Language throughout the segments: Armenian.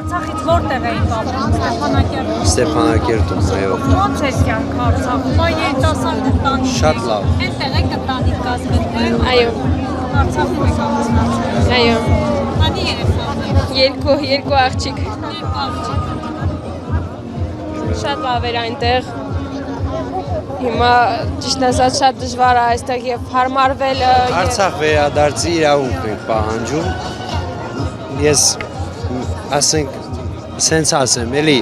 Արցախից որտեղ էիք ապրում, Ստեփանակերտում։ Ստեփանակերտում, այո։ Ո՞նց է կյանքը Արցախում, այ երիտասարդ ընտանիք։ Շատ լավ։ Այնտեղ եք ընտանիք կազմել, թե։ Այո, Արցախում եք ամուսնացել։ այո։ Քանի երեխա։ Երկու աղջիկ։ Շատ լավ էր այնտեղ։ Հիմա ճիշտ ասած շատ դժվար է այստեղ եւ հարմարվել Արցախ վերադարձի իրավունք ենք պահանջում։ Ես ասենք սենց ասեմ, էլի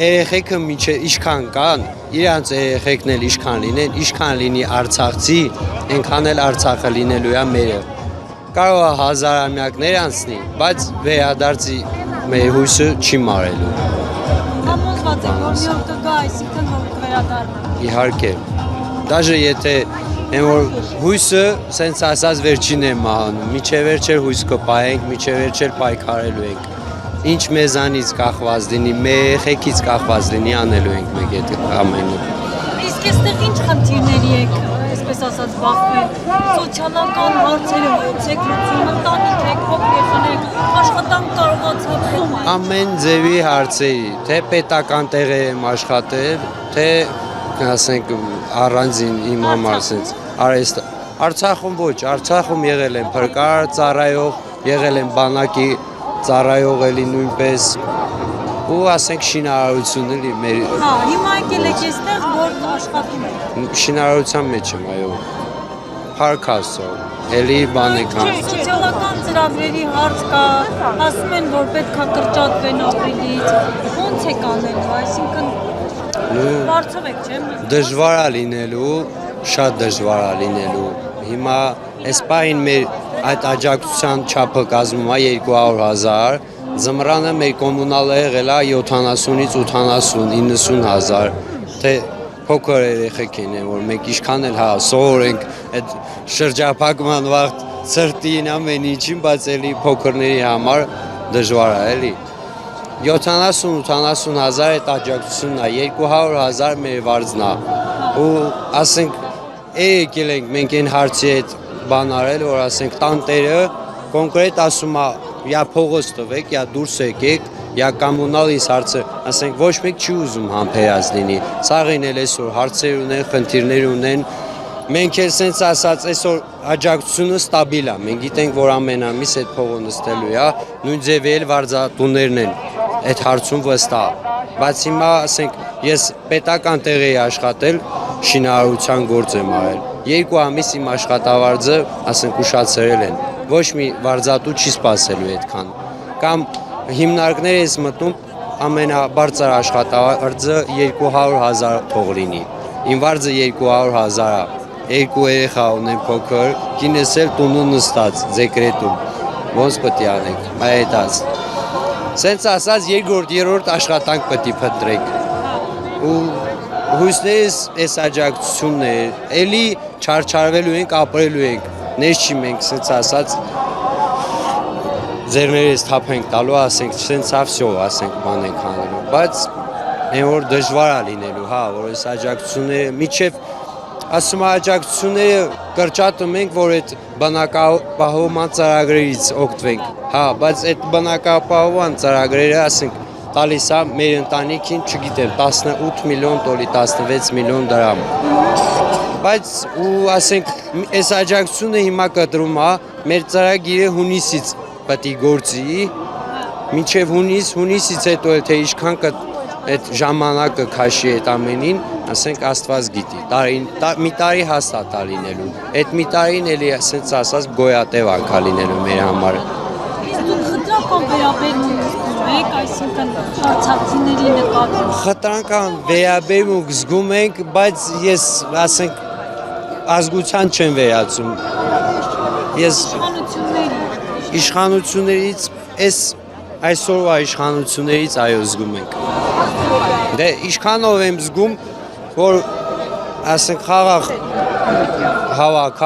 երեխեքը միջև ինչքան կան, իրանց երեխեքն էլ ինչքան լինեն, ինչքան լինի արցախցի, այնքան էլ Արցախը լինելու է մերը։ Կարող է հազարամյակներ անցնի, բայց վերադարձի մեր հույսը չի մարելու։ Համոզված եք, որ մի օր կգա, այսինքն որ կվերադառնա։ Իհարկե։ Դաժե եթե այն որ հույսը սենց ասած վերջին է մահանում, միջև վերջ էլ հույս կպահենք, միջև վերջ էլ պայքարելու ենք։ Ինչ մեզանից կախված լինի, մեր երեխեքից կախված լինի, անելու ենք մեկ այդ ամենը։ Իսկ այստեղ ինչ խնդիրների եք, այսպես ասած, բախվել։ Սոցիալական հարցերը ո՞նց եք լուծում, ընտանիք եք, փոքր երեխաներ, աշխատանք կարողացավ։ Ամեն ձևի հարցերի, թե պետական տեղեր եմ աշխատել, թե ասենք առանձին իմ համար սենց արեստ։ Արցախում ոչ, Արցախում եղել եմ փրկար ծառայող, եղել եմ բանակի ծառայող էլի նույնպես ու ասենք շինարարություն էլի մեր Հա, հիմա եկել եք այստեղ, որ աշխատում եք։ շինարարության մեջ եմ, այո։ Փառք Աստծո, էլի բան եք անում։ Սոցիալական ծրագրերի հարց կա, ասում են, որ պետք է կրճատվեն ապրիլից։ Ո՞նց եք անելու, այսինքն բարձր եք, չէ՞։ Դժվար է լինելու, շատ դժվար է լինելու։ Հիմա այս պահին մեր այդ աջակցության չափը կազմում է 200,000, ձմռանը մեր կոմունալը եղել է 70-ից 80, 90,000, թե փոքր երեխեք են, որ մենք ինչքան էլ հա սովորենք այդ շրջափակման վաղ ծրտին ամեն ինչին, բայց էլի փոքրների համար դժվար է, էլի։ 70-80,000 այդ աջակցությունն է, 200,000 մեր վարձն է։ Ու ասենք եկել ենք մենք այն հարցի հետ բան արել, որ ասենք տանտերը կոնկրետ ասում է, या փողոց տվեք, या դուրս եկեք, या կոմունալիս հարցը, ասենք ոչ մեկ չի ուզում համբերած լինի։ Սաղին էլ այսօր հարցեր ունեն, խնդիրներ ունեն։ Մենք էլ սենց ասած այսօր աջակցությունը ստաբիլ է։ Մենք գիտենք, որ ամեն ամիս այդ փողը նստելու է, նույն ձևի էլ վարձատուներն են այդ հարցում վստահ։ Բայց հիմա ասենք ես պետական տեղ էի աշխատել, շինարարության գործ եմ արել։ 2 ամիս իմ աշխատավարձը, ասենք ուշացրել են։ Ոչ մի վարձատու չի սպասելու այդքան։ Կամ հիմնարկներ ես մտնում, ամենաբարձր աշխատավարձը 200,000 թող լինի։ Իմ վարձը 200,000 է։ 2 երեխա ունեմ փոքր, կինս էլ տունում նստած դեկրետում։ Ոնց պետք է անենք, այդած։ Սենց ասած երրորդ աշխատանք պետք է փնտրեք։ Ու հույսներս այս աջակցությունն է, էլի չարչարվելու ենք, ապրելու ենք, նես չի մենք սենց ասած ձերներես թափ ենք տալու, ասենք, սենց ավսյով, ասենք, բան ենք անելու, բայց այն որ դժվար է լինելու, հա, որ այս աջակցությունները, միջև ասում աջակցությունները կրճատում ենք, որ այդ բնակապահովման ծրագրերից օգտվենք, հա, բայց այդ բնակապահովման ծրագրերը, ասենք, տալիս է մեր ընտանիքին, չգիտեմ, 18 միլիոն տոլի, 16 միլիոն դրամ։ Բայց ու ասենք, այս աջակցությունը հիմա կտրում է, մեր ծրագիրը հունիսից պետք է գործի, մինչև հունիսից հետո էլ թե ինչքան այդ ժամանակը քաշի այդ ամենին, ասենք Աստված գիտի, մի տարի հաստատ է լինելու, այդ մի տարին էլի ասենց ասած գոյատևանք է լինելու մեր համար։ Իսկ դուք խտրական վերաբերմունք զգում եք, այսինքն արցախցիների նկատմամբ։ Խտրական վերաբերմունք զգում ենք, բայց ես ասենք ազգության չեմ վերածում։ Ես իշխանություններից այսօրվա իշխանություններից այո զգում ենք։ Դե ինչքանով եմ զգում, որ ասենք խաղաղ հավաք,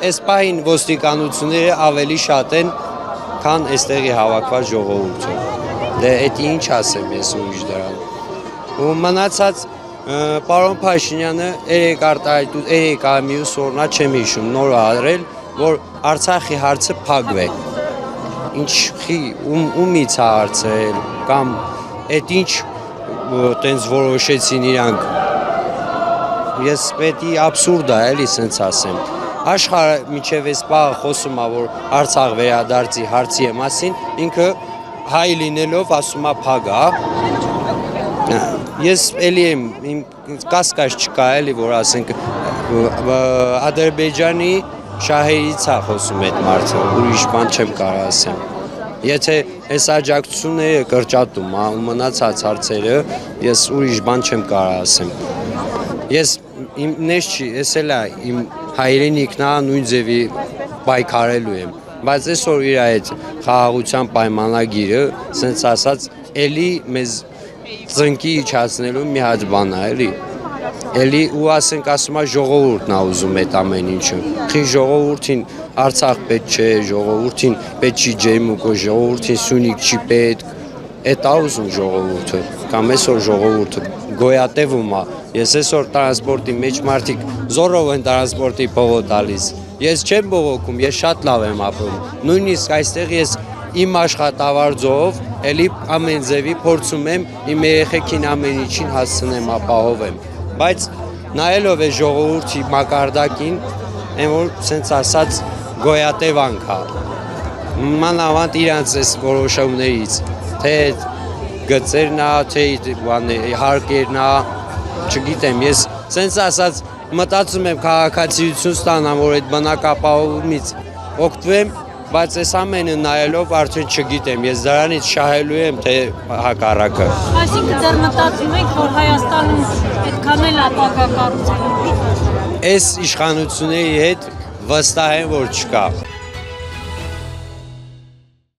այս պահին ոստիկանությունները ավելի շատ են, քան այստեղի հավաքված ժողովուրդը։ Դե այդ ինչ ասեմ ես ուրիշ դրան։ Ու մնացած պարոն Փաշինյանը երեք ամիս օրնա չեմ հիշում նոր արել, որ Արցախի հարցը փակվե։ ինչի ումից է հարցրել կամ այդ ինչ տենց որոշեցին իրանք ես պետք է աբսուրդ է էլի սենց ասեմ աշխարհը միջև այս բաղը խոսում է որ Արցախ վերադարձի հարցի մասին ինքը հայ լինելով ասում է փագ է ես էլի եմ իմ կասկած չկա էլի որ ասենք Ադրբեջանի շահերից է խոսում այդ մարդը ուրիշ բան չեմ կարող ասեմ եթե այս աջակցությունները կրճատում է ու մնացած հարցերը ես ուրիշ բան չեմ կարող ասեմ ես իմ նես չի ես էլ իմ հայրենիքն է նույն ձևի պայքարելու եմ բայց այսօր իր այդ խաղաղության պայմանագիրը սենց ասած էլի մեզ ծնկի իջացնելու մի հատ բան է էլի էլի ու ասենք ասում է ժողովուրդն է ուզում այդ ամեն ինչը խի ժողովրդին Արցախ պետք չէ ժողովրդին պետք չի ջերմուկը ժողովրդին Սյունիք չի պետք այդ է ուզում ժողովուրդը կամ այսօր ժողովուրդը գոյատևում է ես այսօր տրանսպորտի մեջ մարդիկ զորով են տրանսպորտի փողը տալիս ես չեմ բողոքում ես շատ լավ եմ ապրում նույնիսկ այստեղ ես իմ աշխատավարձով էլի ամեն ձևի փորձում եմ իմ երեխեքին ամեն ինչին հասցնեմ ապահովեմ բայց նայելով է ժողովրդի մակարդակին այն որ սենց ասած գոյատևանք է մանավանդ իրանց այս որոշումներից թե գծերն է թե հարկերն է չգիտեմ ես սենց ասած մտածում եմ քաղաքացիություն ստանամ որ այդ բնակապահովումից օգտվեմ բայց այս ամենը նայելով արդեն չգիտեմ ես դրանից շահելու եմ թե հակառակը Այսինքն դեռ մտածում եք որ Հայաստանում այդքան էլ ապագա կառուցելու այս իշխանությունների հետ վստահ եմ որ չկա